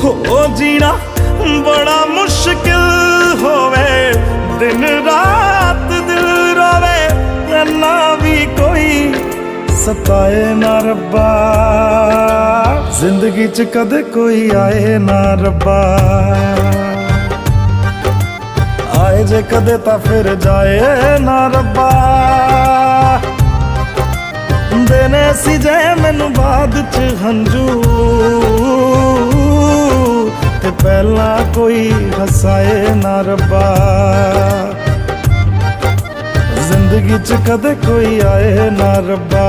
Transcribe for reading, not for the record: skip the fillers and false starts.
हो जीना बड़ा मुश्किल होवे, दिन रात दिल रोवे, ना भी कोई सताए ना रब्बा, जिंदगी च कदे कोई आए ना रब्बा। आए जे कदे ता फिर जाए ना रब्बा, देने सी जे मैनू बाद च हंजू, ते पहला कोई हसाए ना रब्बा, जिंदगी च कदे कोई आए ना रब्बा।